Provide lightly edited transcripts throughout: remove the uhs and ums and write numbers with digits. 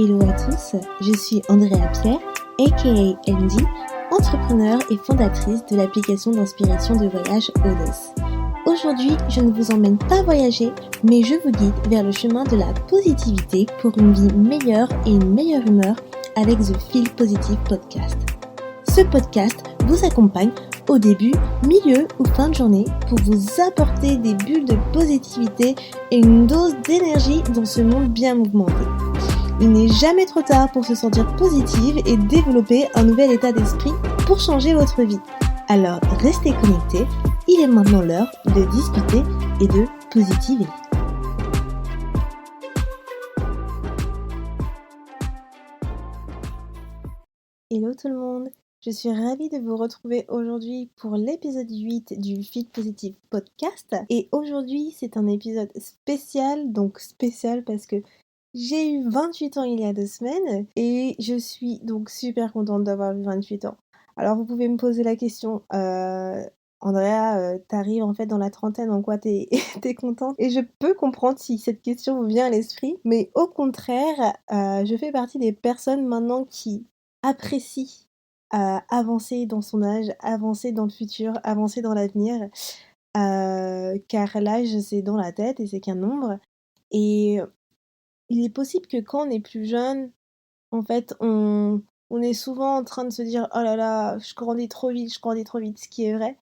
Hello à tous, je suis Andrea Pierre, aka Andy, entrepreneur et fondatrice de l'application d'inspiration de voyage Odes. Aujourd'hui, je ne vous emmène pas voyager, mais je vous guide vers le chemin de la positivité pour une vie meilleure et une meilleure humeur avec The Feel Positive Podcast. Ce podcast vous accompagne au début, milieu ou fin de journée pour vous apporter des bulles de positivité et une dose d'énergie dans ce monde bien mouvementé. Il n'est jamais trop tard pour se sentir positive et développer un nouvel état d'esprit pour changer votre vie. Alors restez connectés, il est maintenant l'heure de discuter et de positiver. Hello tout le monde, je suis ravie de vous retrouver aujourd'hui pour l'épisode 8 du Feel Positive Podcast. Et aujourd'hui c'est un épisode spécial, donc spécial parce que j'ai eu 28 ans il y a 2 semaines et je suis donc super contente d'avoir eu 28 ans. Alors vous pouvez me poser la question, Andrea, t'arrives en fait dans la trentaine, en quoi t'es contente? Et je peux comprendre si cette question vous vient à l'esprit, mais au contraire, je fais partie des personnes maintenant qui apprécient avancer dans son âge, avancer dans le futur, avancer dans l'avenir, car l'âge c'est dans la tête et c'est qu'un nombre. Et il est possible que quand on est plus jeune, en fait, on est souvent en train de se dire: «Oh là là, je grandis trop vite, je grandis trop vite», ce qui est vrai.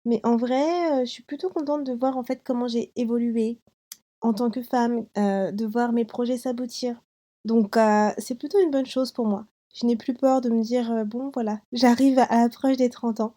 Mais en vrai, je suis plutôt contente de voir, en fait, comment j'ai évolué en tant que femme, de voir mes projets s'aboutir. Donc c'est plutôt une bonne chose pour moi. Je n'ai plus peur de me dire: «Bon voilà, j'arrive à l'approche des 30 ans».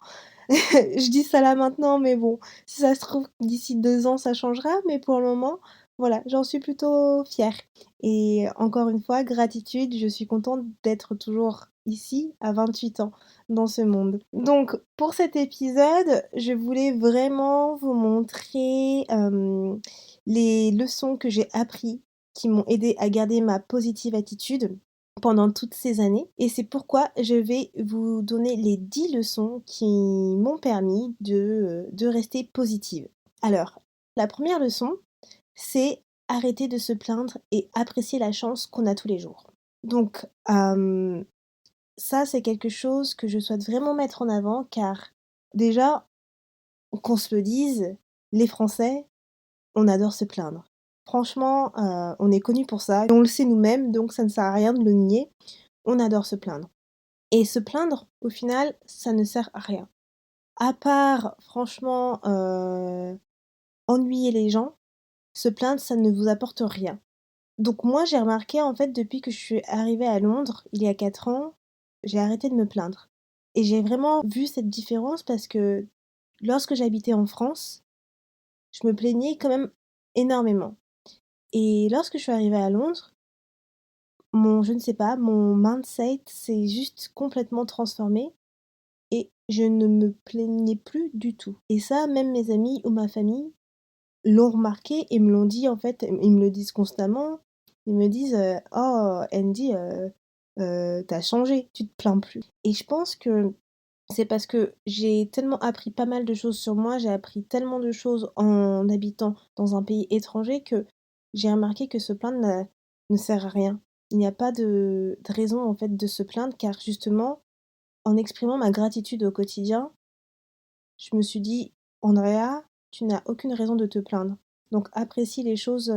Je dis ça là maintenant, mais bon, si ça se trouve d'ici 2 ans ça changera, mais pour le moment, voilà, j'en suis plutôt fière. Et encore une fois, gratitude, je suis contente d'être toujours ici à 28 ans dans ce monde. Donc pour cet épisode, je voulais vraiment vous montrer, les leçons que j'ai appris qui m'ont aidée à garder ma positive attitude pendant toutes ces années, et c'est pourquoi je vais vous donner les 10 leçons qui m'ont permis de rester positive. Alors, la première leçon, c'est arrêter de se plaindre et apprécier la chance qu'on a tous les jours. Donc, ça c'est quelque chose que je souhaite vraiment mettre en avant, car déjà, qu'on se le dise, les Français, on adore se plaindre. Franchement, on est connus pour ça et on le sait nous-mêmes, donc ça ne sert à rien de le nier. On adore se plaindre. Et se plaindre, au final, ça ne sert à rien. À part, franchement, ennuyer les gens, se plaindre, ça ne vous apporte rien. Donc moi, j'ai remarqué, en fait, depuis que je suis arrivée à Londres, il y a 4 ans, j'ai arrêté de me plaindre. Et j'ai vraiment vu cette différence parce que lorsque j'habitais en France, je me plaignais quand même énormément. Et lorsque je suis arrivée à Londres, je ne sais pas, mon mindset s'est juste complètement transformé et je ne me plaignais plus du tout. Et ça, même mes amis ou ma famille l'ont remarqué et me l'ont dit, en fait, ils me le disent constamment. Ils me disent, «Oh Andy, tu changé, tu te plains plus». Et je pense que c'est parce que j'ai tellement appris pas mal de choses sur moi, j'ai appris tellement de choses en habitant dans un pays étranger que j'ai remarqué que se plaindre ne sert à rien. Il n'y a pas de raison, en fait, de se plaindre, car justement, en exprimant ma gratitude au quotidien, je me suis dit: «Andrea, tu n'as aucune raison de te plaindre. Donc apprécie les choses,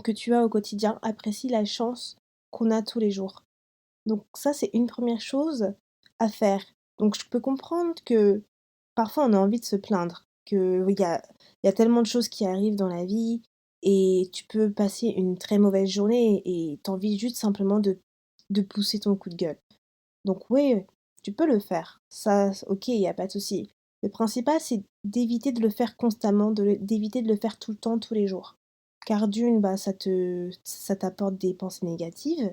que tu as au quotidien, apprécie la chance qu'on a tous les jours». Donc ça, c'est une première chose à faire. Donc je peux comprendre que parfois on a envie de se plaindre, qu'il y a tellement de choses qui arrivent dans la vie et tu peux passer une très mauvaise journée et tu envie juste simplement de pousser ton coup de gueule. Donc oui, tu peux le faire. Ça, OK, il y a pas de souci. Le principal, c'est d'éviter de le faire constamment, d'éviter de le faire tout le temps, tous les jours. Car d'une, bah, ça t'apporte des pensées négatives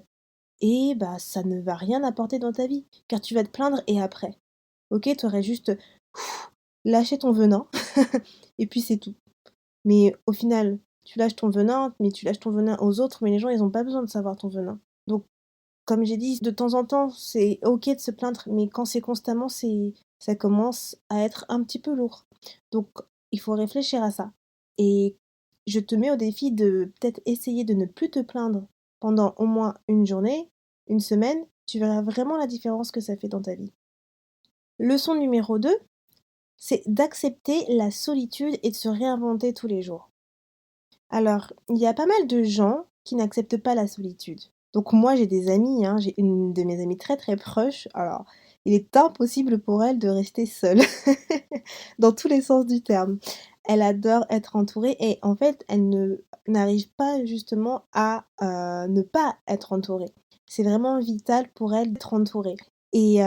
et bah, ça ne va rien apporter dans ta vie. Car tu vas te plaindre et après, OK, tu aurais juste lâché ton venin et puis c'est tout. Mais au final, tu lâches ton venin, mais tu lâches ton venin aux autres, mais les gens, ils ont pas besoin de savoir ton venin. Donc comme j'ai dit, de temps en temps, c'est OK de se plaindre, mais quand c'est constamment, ça commence à être un petit peu lourd. Donc il faut réfléchir à ça. Et je te mets au défi de peut-être essayer de ne plus te plaindre pendant au moins une journée, une semaine, tu verras vraiment la différence que ça fait dans ta vie. Leçon numéro 2, c'est d'accepter la solitude et de se réinventer tous les jours. Alors, il y a pas mal de gens qui n'acceptent pas la solitude. Donc moi, j'ai des amis, hein, j'ai une de mes amies très très proches. Alors, il est impossible pour elle de rester seule, dans tous les sens du terme. Elle adore être entourée et en fait, elle ne n'arrive pas justement à ne pas être entourée. C'est vraiment vital pour elle d'être entourée. Et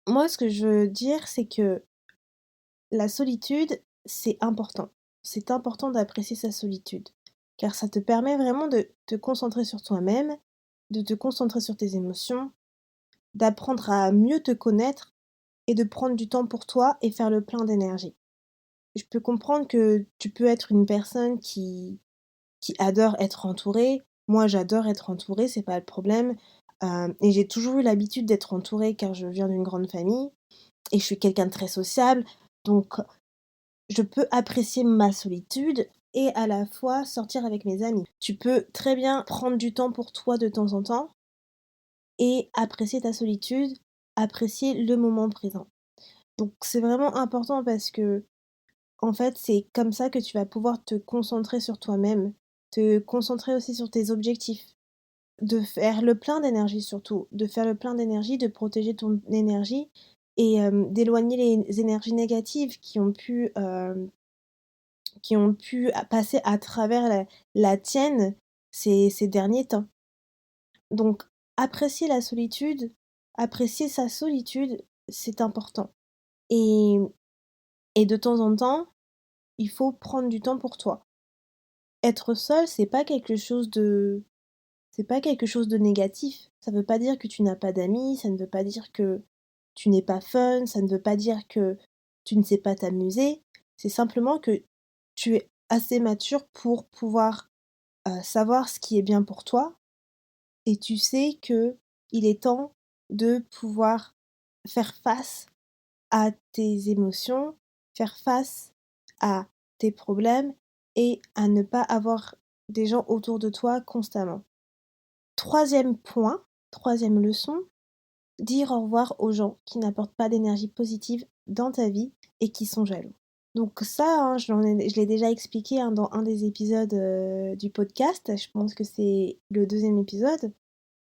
moi, ce que je veux dire, c'est que la solitude, c'est important. C'est important d'apprécier sa solitude, car ça te permet vraiment de te concentrer sur toi-même, de te concentrer sur tes émotions, d'apprendre à mieux te connaître et de prendre du temps pour toi et faire le plein d'énergie. Je peux comprendre que tu peux être une personne qui adore être entourée. Moi, j'adore être entourée, c'est pas le problème. Et j'ai toujours eu l'habitude d'être entourée car je viens d'une grande famille et je suis quelqu'un de très sociable. Donc, je peux apprécier ma solitude et à la fois sortir avec mes amis. Tu peux très bien prendre du temps pour toi de temps en temps et apprécier ta solitude, apprécier le moment présent. Donc c'est vraiment important parce que, en fait, c'est comme ça que tu vas pouvoir te concentrer sur toi-même, te concentrer aussi sur tes objectifs, de faire le plein d'énergie surtout, de faire le plein d'énergie, de protéger ton énergie et d'éloigner les énergies négatives qui ont pu passer à travers la tienne ces derniers temps. Donc, apprécier la solitude, apprécier sa solitude, c'est important. Et, et de temps en temps, il faut prendre du temps pour toi. Être seul, c'est pas quelque chose de négatif. Ça veut pas dire que tu n'as pas d'amis, ça ne veut pas dire que tu n'es pas fun, ça ne veut pas dire que tu ne sais pas t'amuser. C'est simplement que tu es assez mature pour pouvoir savoir ce qui est bien pour toi et tu sais que il est temps de pouvoir faire face à tes émotions, faire face à tes problèmes et à ne pas avoir des gens autour de toi constamment. Troisième point, troisième leçon, dire au revoir aux gens qui n'apportent pas d'énergie positive dans ta vie et qui sont jaloux. Donc ça, hein, je l'ai déjà expliqué, hein, dans un des épisodes du podcast, je pense que c'est le deuxième épisode,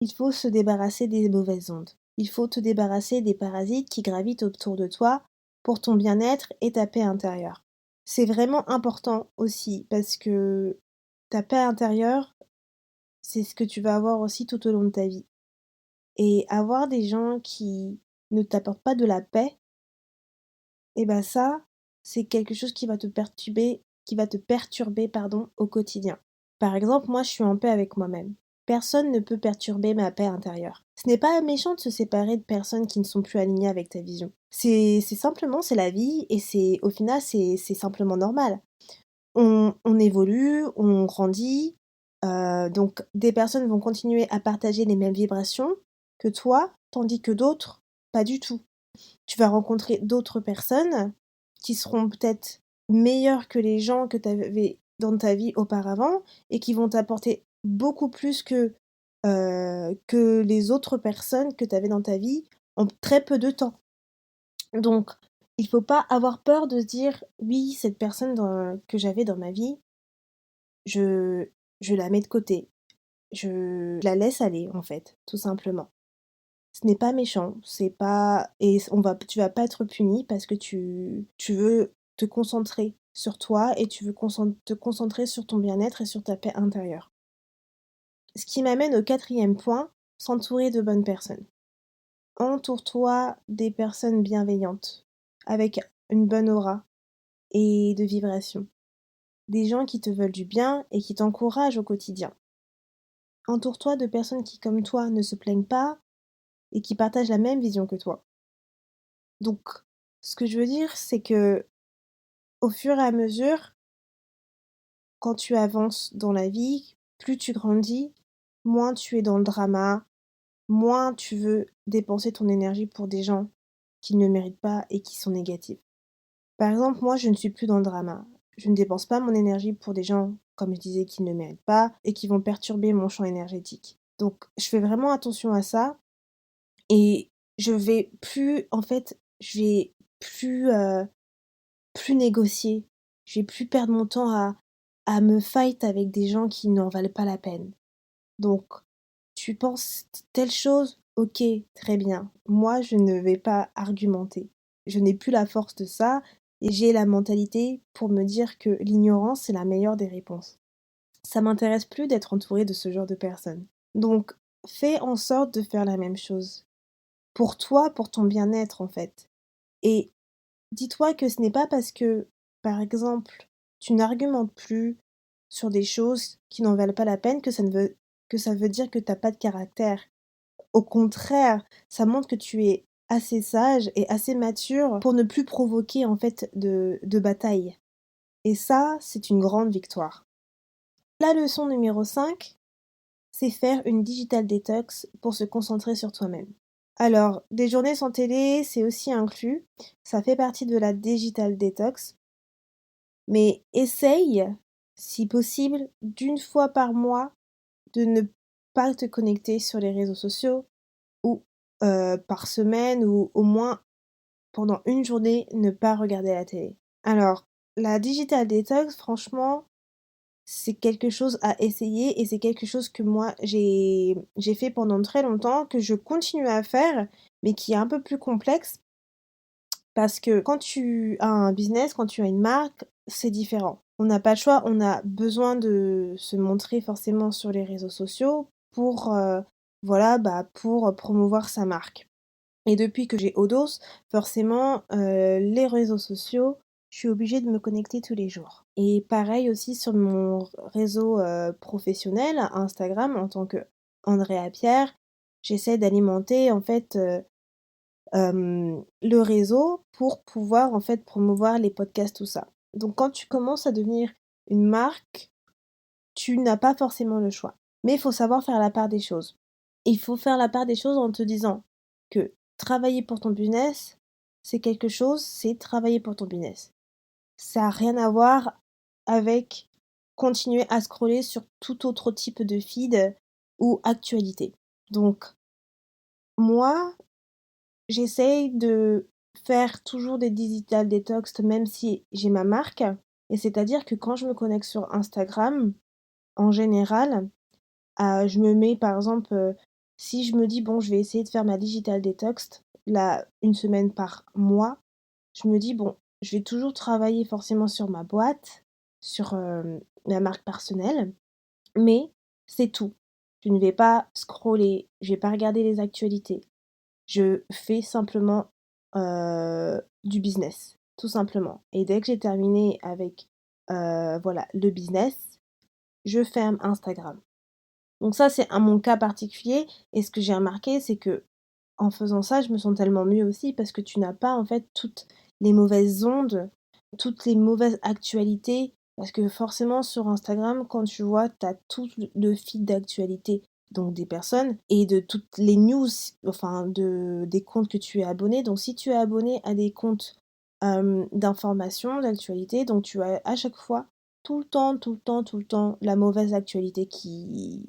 il faut se débarrasser des mauvaises ondes. Il faut te débarrasser des parasites qui gravitent autour de toi pour ton bien-être et ta paix intérieure. C'est vraiment important aussi parce que ta paix intérieure, c'est ce que tu vas avoir aussi tout au long de ta vie. Et avoir des gens qui ne t'apportent pas de la paix, et ben ça, c'est quelque chose qui va te perturber, pardon, au quotidien. Par exemple, moi, je suis en paix avec moi-même. Personne ne peut perturber ma paix intérieure. Ce n'est pas méchant de se séparer de personnes qui ne sont plus alignées avec ta vision. C'est simplement, c'est la vie et au final, c'est simplement normal. On évolue, on grandit, donc des personnes vont continuer à partager les mêmes vibrations que toi, tandis que d'autres, pas du tout. Tu vas rencontrer d'autres personnes qui seront peut-être meilleures que les gens que tu avais dans ta vie auparavant et qui vont t'apporter beaucoup plus que les autres personnes que tu avais dans ta vie en très peu de temps. Donc, il faut pas avoir peur de se dire: «Oui, cette personne que j'avais dans ma vie, je je la mets de côté. Je la laisse aller, en fait, tout simplement». Ce n'est pas méchant, c'est pas et tu vas pas être puni parce que tu veux te concentrer sur toi et tu veux te concentrer sur ton bien-être et sur ta paix intérieure. Ce qui m'amène au quatrième point, s'entourer de bonnes personnes. Entoure-toi des personnes bienveillantes, avec une bonne aura et de vibration. Des gens qui te veulent du bien et qui t'encouragent au quotidien. Entoure-toi de personnes qui, comme toi, ne se plaignent pas et qui partagent la même vision que toi. Donc, ce que je veux dire, c'est que au fur et à mesure, quand tu avances dans la vie, plus tu grandis, moins tu es dans le drama, moins tu veux dépenser ton énergie pour des gens qui ne méritent pas et qui sont négatifs. Par exemple, moi, je ne suis plus dans le drama. Je ne dépense pas mon énergie pour des gens, comme je disais, qui ne méritent pas et qui vont perturber mon champ énergétique. Donc je fais vraiment attention à ça et je vais plus négocier. Je vais plus perdre mon temps à me fight avec des gens qui n'en valent pas la peine. Donc tu penses telle chose? OK, très bien. Moi, je ne vais pas argumenter. Je n'ai plus la force de ça et j'ai la mentalité pour me dire que l'ignorance, c'est la meilleure des réponses. Ça m'intéresse plus d'être entourée de ce genre de personnes. Donc, fais en sorte de faire la même chose. Pour toi, pour ton bien-être, en fait. Et dis-toi que ce n'est pas parce que, par exemple, tu n'argumentes plus sur des choses qui n'en valent pas la peine que ça veut dire que tu as pas de caractère. Au contraire, ça montre que tu es assez sage et assez mature pour ne plus provoquer en fait de bataille. Et ça, c'est une grande victoire. La leçon numéro 5, c'est faire une digital detox pour se concentrer sur toi-même. Alors, des journées sans télé, c'est aussi inclus. Ça fait partie de la digital detox. Mais essaye, si possible, d'une fois par mois, de ne pas te connecter sur les réseaux sociaux ou par semaine ou au moins pendant une journée, ne pas regarder la télé. Alors, la digital detox, franchement, c'est quelque chose à essayer et c'est quelque chose que moi j'ai fait pendant très longtemps, que je continue à faire, mais qui est un peu plus complexe parce que quand tu as un business, quand tu as une marque, c'est différent. On n'a pas le choix, on a besoin de se montrer forcément sur les réseaux sociaux pour, voilà, bah, pour promouvoir sa marque. Et depuis que j'ai Odos, forcément, les réseaux sociaux, je suis obligée de me connecter tous les jours. Et pareil aussi sur mon réseau, professionnel, Instagram, en tant que Andrea Pierre, j'essaie d'alimenter en fait, le réseau pour pouvoir en fait promouvoir les podcasts, tout ça. Donc quand tu commences à devenir une marque, tu n'as pas forcément le choix. Mais il faut savoir faire la part des choses. Il faut faire la part des choses en te disant que travailler pour ton business, c'est quelque chose, c'est travailler pour ton business. Ça n'a rien à voir avec continuer à scroller sur tout autre type de feed ou actualité. Donc, moi, j'essaye de faire toujours des digital detox même si j'ai ma marque. Et c'est-à-dire que quand je me connecte sur Instagram, en général, je me mets par exemple, si je me dis: «Bon, je vais essayer de faire ma digital detox, là, une semaine par mois», je me dis: «Bon, je vais toujours travailler forcément sur ma boîte, sur, ma marque personnelle, mais c'est tout. Je ne vais pas scroller, je vais pas regarder les actualités. Je fais simplement, du business, tout simplement et dès que j'ai terminé avec, voilà, le business, je ferme Instagram». Donc ça, c'est mon cas particulier et ce que j'ai remarqué, c'est que en faisant ça, je me sens tellement mieux aussi parce que tu n'as pas, en fait, toutes les mauvaises ondes, toutes les mauvaises actualités. Parce que forcément, sur Instagram, quand tu vois, tu as tout le feed d'actualité, donc des personnes et de toutes les news, enfin des comptes que tu es abonné. Donc si tu es abonné à des comptes, d'information, d'actualité, donc tu as à chaque fois, tout le temps, tout le temps, tout le temps, la mauvaise actualité qui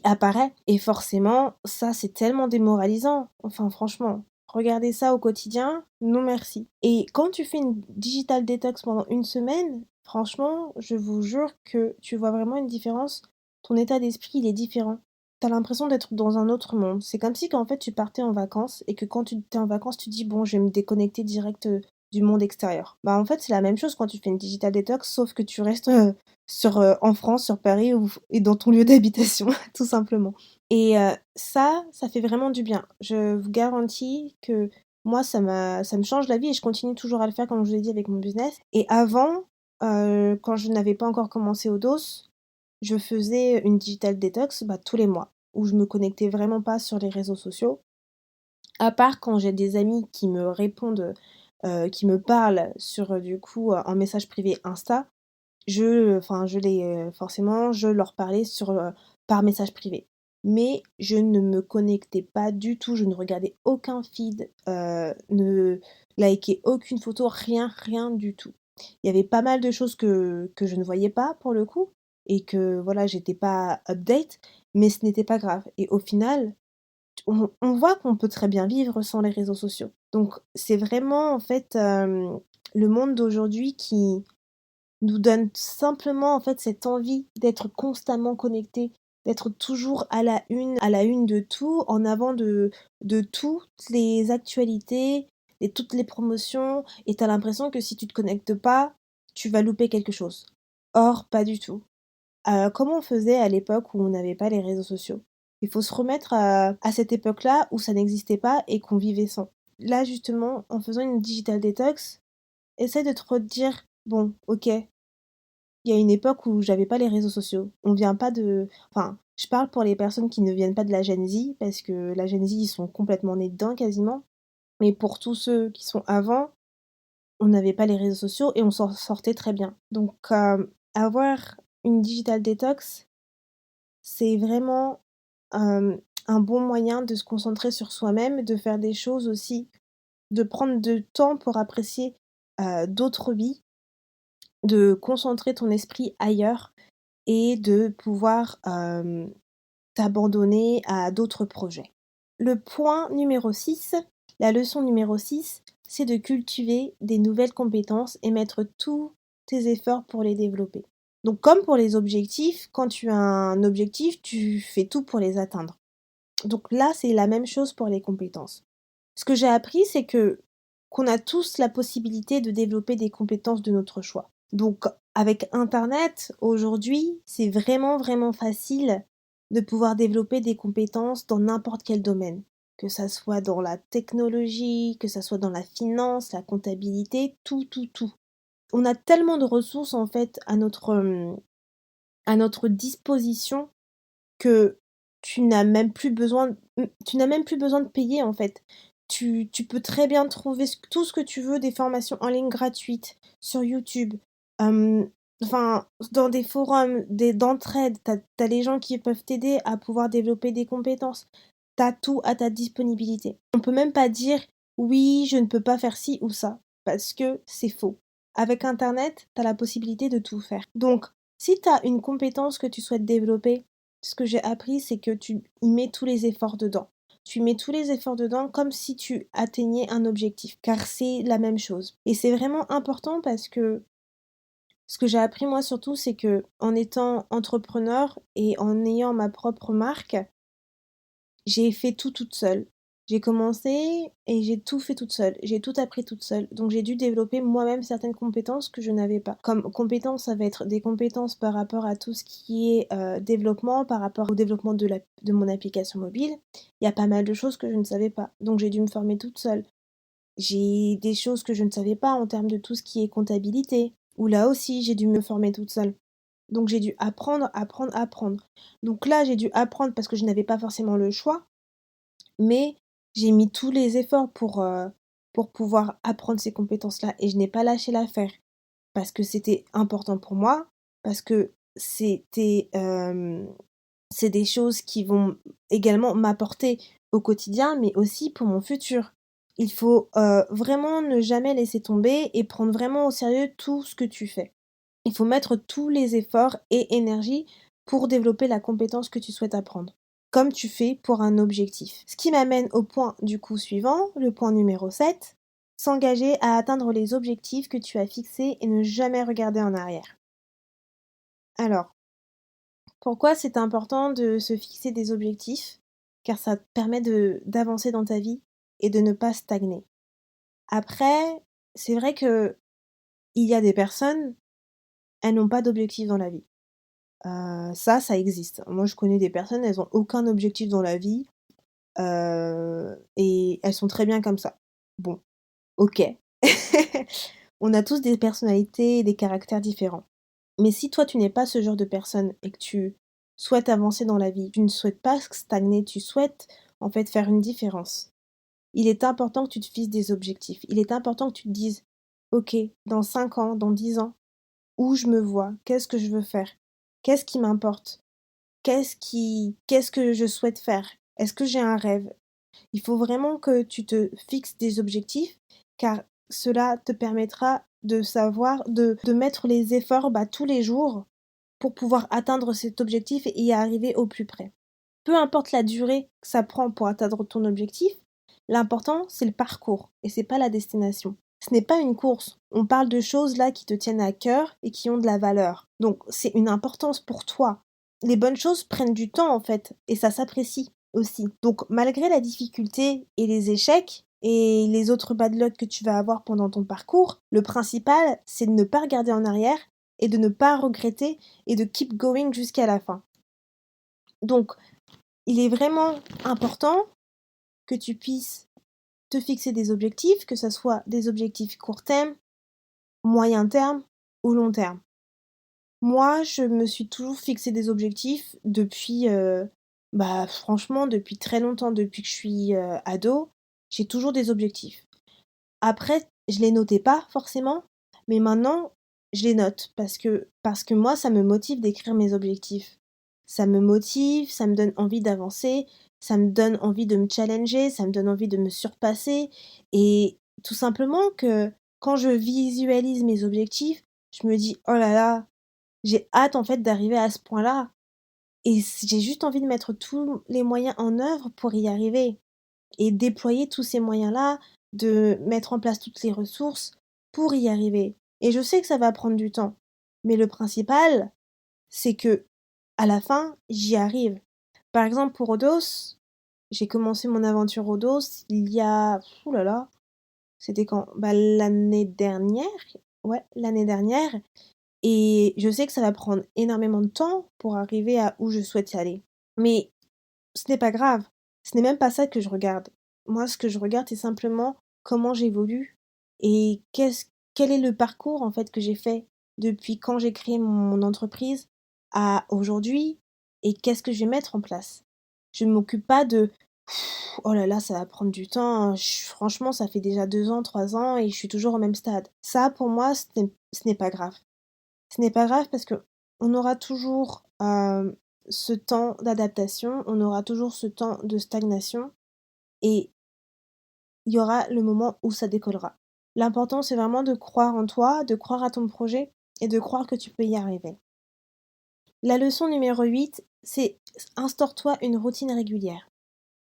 apparaît et forcément, ça, c'est tellement démoralisant. Enfin, franchement, regarder ça au quotidien, non merci. Et quand tu fais une digital detox pendant une semaine, franchement, je vous jure que tu vois vraiment une différence. Ton état d'esprit, il est différent. T'as l'impression d'être dans un autre monde. C'est comme si qu'en fait tu partais en vacances et que quand tu es en vacances, tu dis bon, je vais me déconnecter direct du monde extérieur. Bah en fait, c'est la même chose quand tu fais une digital detox, sauf que tu restes en France, sur Paris et dans ton lieu d'habitation, tout simplement. Et ça fait vraiment du bien. Je vous garantis que moi, ça me change la vie et je continue toujours à le faire, comme je vous l'ai dit, avec mon business. Et avant, quand je n'avais pas encore commencé Odos, je faisais une digital detox, bah, tous les mois, où je me connectais vraiment pas sur les réseaux sociaux, à part quand j'ai des amis qui me répondent, qui me parlent sur, du coup, un message privé Insta. Forcément, je leur parlais par message privé. Mais je ne me connectais pas du tout, je ne regardais aucun feed, ne likais aucune photo, rien, rien du tout. Il y avait pas mal de choses que je ne voyais pas pour le coup et que voilà, j'étais pas update, mais ce n'était pas grave et au final, on voit qu'on peut très bien vivre sans les réseaux sociaux. Donc c'est vraiment en fait, le monde d'aujourd'hui qui nous donne simplement en fait cette envie d'être constamment connecté, d'être toujours à la une de tout, en avant de toutes les actualités et toutes les promotions et tu as l'impression que si tu te connectes pas, tu vas louper quelque chose. Or, pas du tout. Comment on faisait à l'époque où on n'avait pas les réseaux sociaux? Il faut se remettre à cette époque-là où ça n'existait pas et qu'on vivait sans. Là, justement, en faisant une digital detox, essaie de te redire: «Bon, OK, il y a une époque où j'avais pas les réseaux sociaux. On vient pas de enfin, je parle pour les personnes qui ne viennent pas de la Gen Z, parce que la Gen Z, ils sont complètement nés dedans quasiment. Mais pour tous ceux qui sont avant, on n'avait pas les réseaux sociaux et on s'en sortait très bien. Donc, avoir une digital detox, c'est vraiment, un bon moyen de se concentrer sur soi-même, de faire des choses aussi, de prendre de temps pour apprécier, d'autres vies, de concentrer ton esprit ailleurs et de pouvoir, t'abandonner à d'autres projets. Le point numéro 6, la leçon numéro 6, c'est de cultiver des nouvelles compétences et mettre tous tes efforts pour les développer. Donc comme pour les objectifs, quand tu as un objectif, tu fais tout pour les atteindre. Donc là, c'est la même chose pour les compétences. Ce que j'ai appris, c'est que qu'on a tous la possibilité de développer des compétences de notre choix. Donc avec internet, aujourd'hui, c'est vraiment, vraiment facile de pouvoir développer des compétences dans n'importe quel domaine. Que ça soit dans la technologie, que ça soit dans la finance, la comptabilité, tout, tout, tout. On a tellement de ressources en fait à notre disposition que tu n'as même plus besoin de payer, en fait. Tu peux très bien trouver tout ce que tu veux, des formations en ligne gratuites sur YouTube, hem, enfin, dans des forums, d'entraide. Tu as les gens qui peuvent t'aider à pouvoir développer des compétences. Tu as tout à ta disponibilité. On peut même pas dire: «Oui, je ne peux pas faire ci ou ça», parce que c'est faux. Avec internet, tu as la possibilité de tout faire. Donc, si tu as une compétence que tu souhaites développer, ce que j'ai appris, c'est que tu y mets tous les efforts dedans. Tu mets tous les efforts dedans comme si tu atteignais un objectif, car c'est la même chose. Et c'est vraiment important parce que ce que j'ai appris moi surtout, c'est que en étant entrepreneur et en ayant ma propre marque, j'ai fait tout toute seule. J'ai commencé et j'ai tout fait toute seule. J'ai tout appris toute seule. Donc j'ai dû développer moi-même certaines compétences que je n'avais pas. Comme compétences, ça va être des compétences par rapport à tout ce qui est développement, par rapport au développement de mon application mobile. Il y a pas mal de choses que je ne savais pas. Donc j'ai dû me former toute seule. J'ai des choses que je ne savais pas en termes de tout ce qui est comptabilité. Où là aussi, j'ai dû me former toute seule. Donc j'ai dû apprendre, apprendre, apprendre. Donc là, j'ai dû apprendre parce que je n'avais pas forcément le choix, mais j'ai mis tous les efforts pour pouvoir apprendre ces compétences-là et je n'ai pas lâché l'affaire. Parce que c'était important pour moi, parce que c'est des choses qui vont également m'apporter au quotidien, mais aussi pour mon futur. Il faut, vraiment ne jamais laisser tomber et prendre vraiment au sérieux tout ce que tu fais. Il faut mettre tous les efforts et énergie pour développer la compétence que tu souhaites apprendre, comme tu fais pour un objectif. Ce qui m'amène au point du coup suivant, le point numéro 7, s'engager à atteindre les objectifs que tu as fixés et ne jamais regarder en arrière. Alors, pourquoi c'est important de se fixer des objectifs? Car ça te permet d'avancer dans ta vie et de ne pas stagner. Après, c'est vrai que il y a des personnes, elles n'ont pas d'objectif dans la vie. Ça existe. Moi, je connais des personnes, elles ont aucun objectif dans la vie, et elles sont très bien comme ça. Bon, OK. On a tous des personnalités et des caractères différents. Mais si toi, tu n'es pas ce genre de personne et que tu souhaites avancer dans la vie, tu ne souhaites pas stagner, tu souhaites, en fait, faire une différence. Il est important que tu te fixes des objectifs. Il est important que tu te dises: «OK, dans 5 ans, dans 10 ans, où je me vois? Qu'est-ce que je veux faire? Qu'est-ce qui m'importe? Qu'est-ce que je souhaite faire? Est-ce que j'ai un rêve?» Il faut vraiment que tu te fixes des objectifs, car cela te permettra de savoir de mettre les efforts, tous les jours pour pouvoir atteindre cet objectif et y arriver au plus près. Peu importe la durée que ça prend pour atteindre ton objectif, l'important, c'est le parcours et c'est pas la destination. Ce n'est pas une course. On parle de choses là qui te tiennent à cœur et qui ont de la valeur. Donc, c'est une importance pour toi. Les bonnes choses prennent du temps en fait et ça s'apprécie aussi. Donc, malgré la difficulté et les échecs et les autres bad luck que tu vas avoir pendant ton parcours, le principal, c'est de ne pas regarder en arrière et de ne pas regretter et de keep going jusqu'à la fin. Donc, il est vraiment important que tu puisses te fixer des objectifs, que ce soit des objectifs court terme, moyen terme ou long terme. Moi, je me suis toujours fixé des objectifs depuis, franchement, depuis très longtemps, depuis que je suis ado, j'ai toujours des objectifs. Après, je les notais pas forcément, mais maintenant, je les note parce que moi, ça me motive d'écrire mes objectifs. Ça me motive, ça me donne envie d'avancer, ça me donne envie de me challenger, ça me donne envie de me surpasser et tout simplement que quand je visualise mes objectifs, je me dis: «Oh là là, j'ai hâte en fait d'arriver à ce point-là» et j'ai juste envie de mettre tous les moyens en œuvre pour y arriver et déployer tous ces moyens-là, de mettre en place toutes les ressources pour y arriver. Et je sais que ça va prendre du temps, mais le principal, c'est que à la fin, j'y arrive. Par exemple, pour Rodos, j'ai commencé mon aventure Rodos il y a, ouh là là, c'était quand? L'année dernière. Ouais, l'année dernière. Et je sais que ça va prendre énormément de temps pour arriver à où je souhaite y aller. Mais ce n'est pas grave. Ce n'est même pas ça que je regarde. Moi, ce que je regarde, c'est simplement comment j'évolue et quel est le parcours en fait que j'ai fait depuis quand j'ai créé mon entreprise à aujourd'hui et qu'est-ce que je vais mettre en place. Je ne m'occupe pas de oh là là, ça va prendre du temps. Franchement, ça fait déjà 2 ans, 3 ans et je suis toujours au même stade. Ça, pour moi, ce n'est pas grave. Ce n'est pas grave parce que on aura toujours ce temps d'adaptation, on aura toujours ce temps de stagnation et il y aura le moment où ça décollera. L'important, c'est vraiment de croire en toi, de croire à ton projet et de croire que tu peux y arriver. La leçon numéro 8, c'est instaure-toi une routine régulière.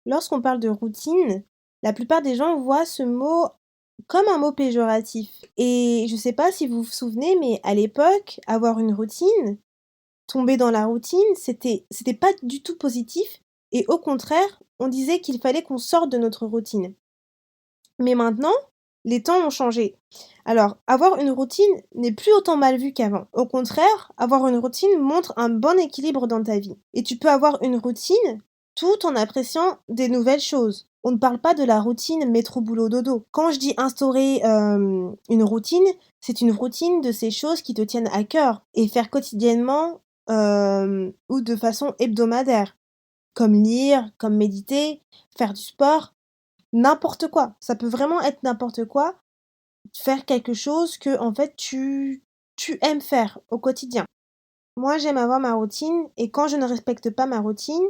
Lorsqu'on parle de routine, la plupart des gens voient ce mot comme un mot péjoratif. Et je sais pas si vous vous souvenez, mais à l'époque, avoir une routine, tomber dans la routine, c'était pas du tout positif et au contraire, on disait qu'il fallait qu'on sorte de notre routine. Mais maintenant, les temps ont changé. Alors, avoir une routine n'est plus autant mal vu qu'avant. Au contraire, avoir une routine montre un bon équilibre dans ta vie. Et tu peux avoir une routine tout en appréciant des nouvelles choses. On ne parle pas de la routine métro boulot dodo. Quand je dis instaurer une routine, c'est une routine de ces choses qui te tiennent à cœur et faire quotidiennement ou de façon hebdomadaire, comme lire, comme méditer, faire du sport, n'importe quoi. Ça peut vraiment être n'importe quoi. Faire quelque chose que, en fait, tu aimes faire au quotidien. Moi, j'aime avoir ma routine et quand je ne respecte pas ma routine,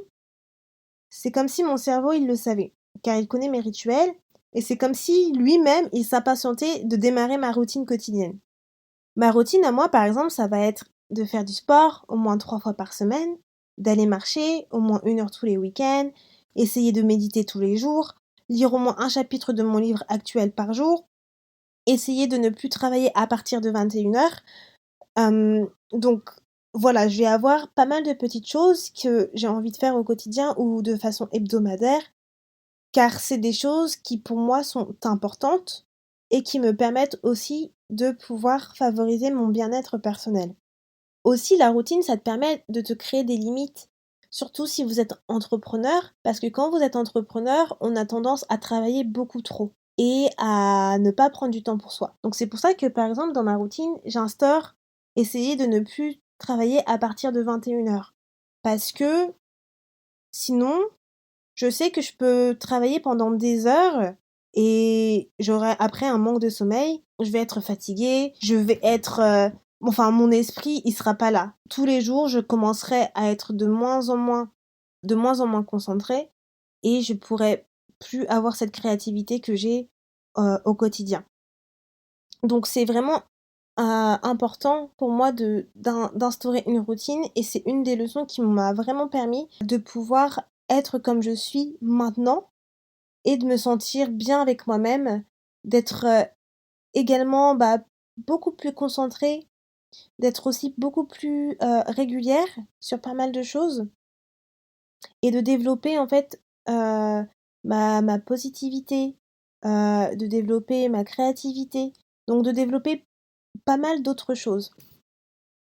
c'est comme si mon cerveau, il le savait, car il connaît mes rituels et c'est comme si lui-même, il s'impatientait de démarrer ma routine quotidienne. Ma routine à moi, par exemple, ça va être de faire du sport au moins 3 fois par semaine, d'aller marcher au moins 1 heure tous les week-ends, essayer de méditer tous les jours, lire au moins un chapitre de mon livre actuel par jour, essayer de ne plus travailler à partir de 21 heures. Donc voilà, je vais avoir pas mal de petites choses que j'ai envie de faire au quotidien ou de façon hebdomadaire, car c'est des choses qui pour moi sont importantes et qui me permettent aussi de pouvoir favoriser mon bien-être personnel. Aussi, la routine, ça te permet de te créer des limites, surtout si vous êtes entrepreneur, parce que quand vous êtes entrepreneur, on a tendance à travailler beaucoup trop et à ne pas prendre du temps pour soi. Donc c'est pour ça que par exemple dans ma routine, j'instaure essayer de ne plus travailler à partir de 21 heures. Parce que sinon, je sais que je peux travailler pendant des heures et j'aurai après un manque de sommeil, je vais être fatiguée, je vais être, enfin mon esprit, il sera pas là. Tous les jours, je commencerai à être de moins en moins concentrée et je pourrai plus avoir cette créativité que j'ai, au quotidien. Donc c'est vraiment important pour moi d'instaurer une routine et c'est une des leçons qui m'a vraiment permis de pouvoir être comme je suis maintenant et de me sentir bien avec moi-même, d'être, également, beaucoup plus concentrée, d'être aussi beaucoup plus, régulière sur pas mal de choses et de développer en fait, ma positivité, de développer ma créativité, donc de développer pas mal d'autres choses.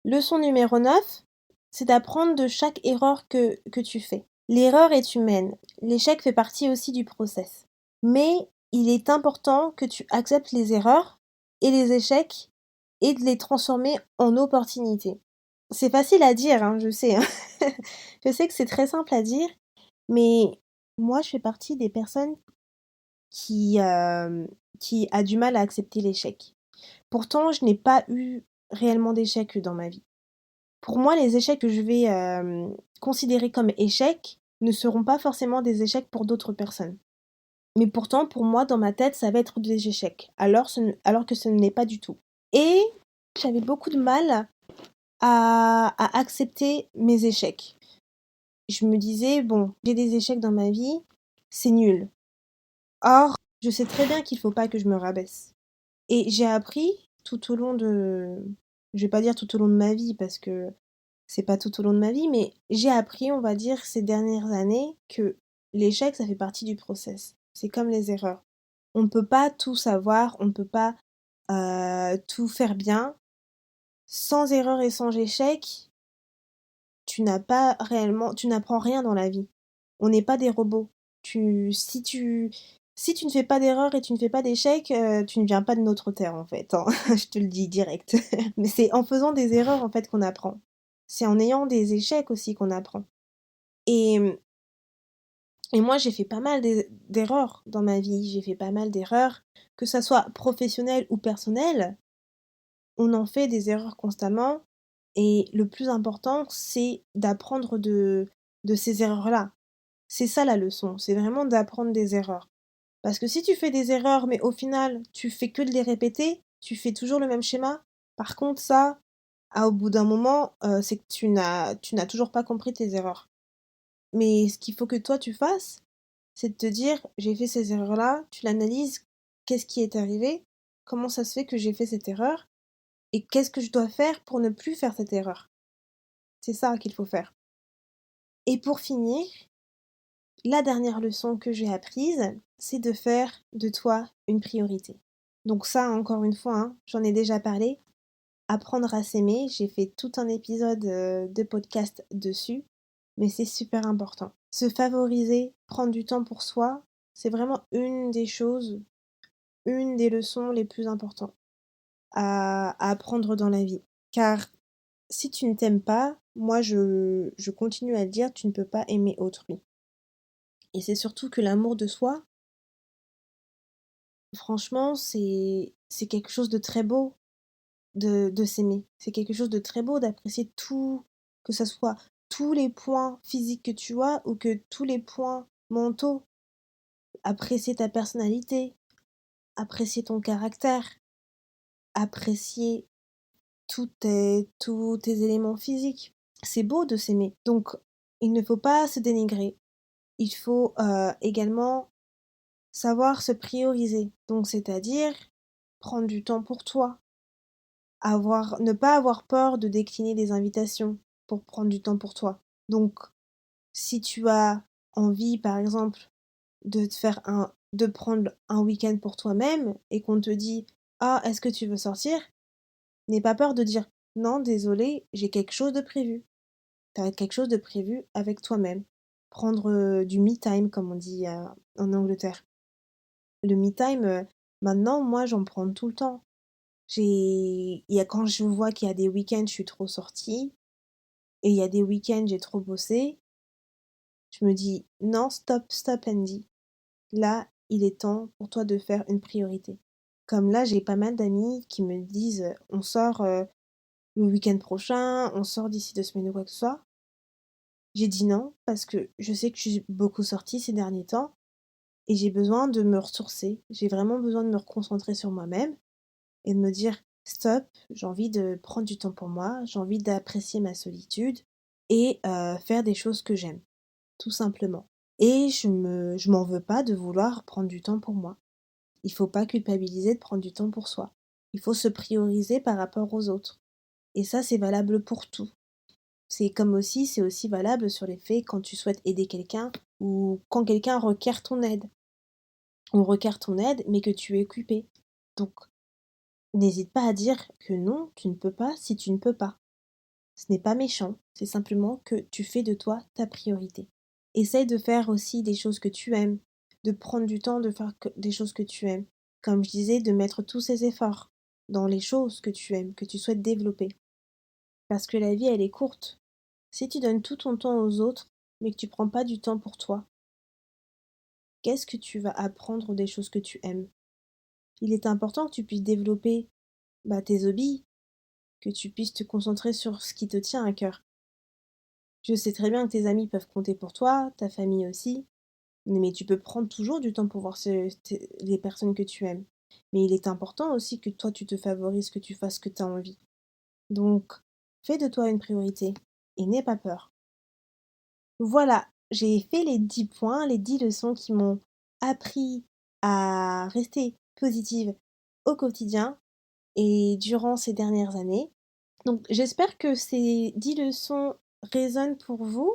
Leçon numéro 9, c'est d'apprendre de chaque erreur que tu fais. L'erreur est humaine, l'échec fait partie aussi du process. Mais il est important que tu acceptes les erreurs et les échecs et de les transformer en opportunités. C'est facile à dire, hein, je sais, hein. Je sais que c'est très simple à dire, mais moi je fais partie des personnes qui, qui a du mal à accepter l'échec. Pourtant, je n'ai pas eu réellement d'échecs dans ma vie. Pour moi, les échecs que je vais, considérer comme échecs ne seront pas forcément des échecs pour d'autres personnes. Mais pourtant, pour moi, dans ma tête, ça va être des échecs, alors que ce n'est pas du tout. Et j'avais beaucoup de mal à accepter mes échecs. Je me disais: «Bon, j'ai des échecs dans ma vie, c'est nul». Or, je sais très bien qu'il faut pas que je me rabaisse. Et j'ai appris tout au long de je vais pas dire tout au long de ma vie parce que c'est pas tout au long de ma vie, mais j'ai appris, on va dire, ces dernières années que l'échec, ça fait partie du process. C'est comme les erreurs. On ne peut pas tout savoir, on ne peut pas tout faire bien. Sans erreur et sans échec, tu n'apprends rien dans la vie. On n'est pas des robots. Si tu ne fais pas d'erreur et tu ne fais pas d'échec, tu ne viens pas de notre terre en fait, hein. Je te le dis direct. Mais c'est en faisant des erreurs en fait qu'on apprend. C'est en ayant des échecs aussi qu'on apprend. Et, et moi j'ai fait pas mal d'erreurs dans ma vie. J'ai fait pas mal d'erreurs, que ça soit professionnel ou personnel. On en fait des erreurs constamment. Et le plus important, c'est d'apprendre de ces erreurs-là. C'est ça la leçon, c'est vraiment d'apprendre des erreurs. Parce que si tu fais des erreurs, mais au final, tu fais que de les répéter, tu fais toujours le même schéma, par contre ça, au bout d'un moment, c'est que tu n'as toujours pas compris tes erreurs. Mais ce qu'il faut que toi tu fasses, c'est de te dire: «J'ai fait ces erreurs-là», tu l'analyses, qu'est-ce qui est arrivé? Comment ça se fait que j'ai fait cette erreur? Et qu'est-ce que je dois faire pour ne plus faire cette erreur? C'est ça qu'il faut faire. Et pour finir, la dernière leçon que j'ai apprise, c'est de faire de toi une priorité. Donc ça, encore une fois, hein, j'en ai déjà parlé. Apprendre à s'aimer, j'ai fait tout un épisode de podcast dessus, mais c'est super important. Se favoriser, prendre du temps pour soi, c'est vraiment une des choses, une des leçons les plus importantes à apprendre dans la vie. Car si tu ne t'aimes pas, moi je continue à le dire, tu ne peux pas aimer autrui. Et c'est surtout que l'amour de soi, franchement, c'est quelque chose de très beau de s'aimer. C'est quelque chose de très beau d'apprécier tout, que ça soit tous les points physiques que tu as ou que tous les points mentaux. Apprécier ta personnalité, apprécier ton caractère, apprécier tous tes éléments physiques. C'est beau de s'aimer. Donc, il ne faut pas se dénigrer. Il faut également savoir se prioriser. Donc, c'est-à-dire prendre du temps pour toi, ne pas avoir peur de décliner des invitations pour prendre du temps pour toi. Donc, si tu as envie, par exemple, de prendre un week-end pour toi-même et qu'on te dit: «Ah, est-ce que tu veux sortir?» N'aie pas peur de dire: «Non, désolé, j'ai quelque chose de prévu». Tu as quelque chose de prévu avec toi-même. Prendre, du me time comme on dit, en Angleterre. Le me time, maintenant, moi, j'en prends tout le temps. Il y a quand je vois qu'il y a des week-ends, je suis trop sortie et il y a des week-ends, j'ai trop bossé, je me dis: «Non, stop, stop Andy. Là, il est temps pour toi de faire une priorité». Comme là, j'ai pas mal d'amis qui me disent: «On sort, le week-end prochain, on sort d'ici 2 semaines ou quoi que ce soit». J'ai dit: «Non» parce que je sais que je suis beaucoup sortie ces derniers temps et j'ai besoin de me ressourcer. J'ai vraiment besoin de me reconcentrer sur moi-même et de me dire: stop, j'ai envie de prendre du temps pour moi, j'ai envie d'apprécier ma solitude et faire des choses que j'aime, tout simplement. Et je m'en veux pas de vouloir prendre du temps pour moi. Il faut pas culpabiliser de prendre du temps pour soi. Il faut se prioriser par rapport aux autres. Et ça, c'est valable pour tout. C'est aussi valable sur les faits quand tu souhaites aider quelqu'un ou quand quelqu'un requiert ton aide. On requiert ton aide, mais que tu es occupé. Donc, n'hésite pas à dire que non, tu ne peux pas si tu ne peux pas. Ce n'est pas méchant, c'est simplement que tu fais de toi ta priorité. Essaye de faire aussi des choses que tu aimes, de prendre du temps de faire des choses que tu aimes. Comme je disais, de mettre tous ces efforts dans les choses que tu aimes, que tu souhaites développer. Parce que la vie, elle est courte. Si tu donnes tout ton temps aux autres, mais que tu prends pas du temps pour toi, qu'est-ce que tu vas apprendre des choses que tu aimes? Il est important que tu puisses développer tes hobbies, que tu puisses te concentrer sur ce qui te tient à cœur. Je sais très bien que tes amis peuvent compter pour toi, ta famille aussi, mais tu peux prendre toujours du temps pour voir les personnes que tu aimes. Mais il est important aussi que toi tu te favorises, que tu fasses ce que tu as envie. Donc, fais de toi une priorité et n'aie pas peur. Voilà, j'ai fait les 10 points, les 10 leçons qui m'ont appris à rester positive au quotidien et durant ces dernières années. Donc j'espère que ces 10 leçons résonnent pour vous,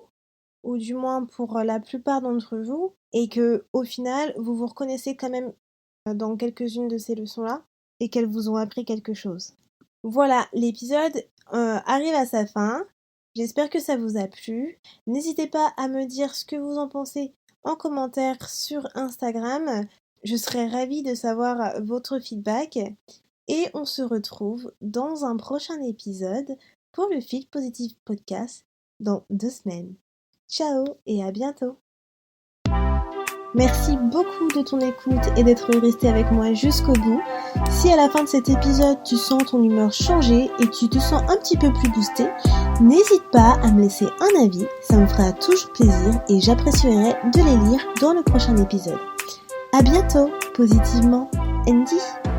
ou du moins pour la plupart d'entre vous, et que au final vous vous reconnaissez quand même dans quelques-unes de ces leçons-là, et qu'elles vous ont appris quelque chose. Voilà, l'épisode arrive à sa fin. J'espère que ça vous a plu. N'hésitez pas à me dire ce que vous en pensez en commentaire sur Instagram. Je serais ravie de savoir votre feedback. Et on se retrouve dans un prochain épisode pour le Feel Positive Podcast dans 2 semaines. Ciao et à bientôt! Merci beaucoup de ton écoute et d'être resté avec moi jusqu'au bout. Si à la fin de cet épisode tu sens ton humeur changer et tu te sens un petit peu plus boosté, n'hésite pas à me laisser un avis, ça me fera toujours plaisir et j'apprécierai de les lire dans le prochain épisode. À bientôt, positivement, Andy!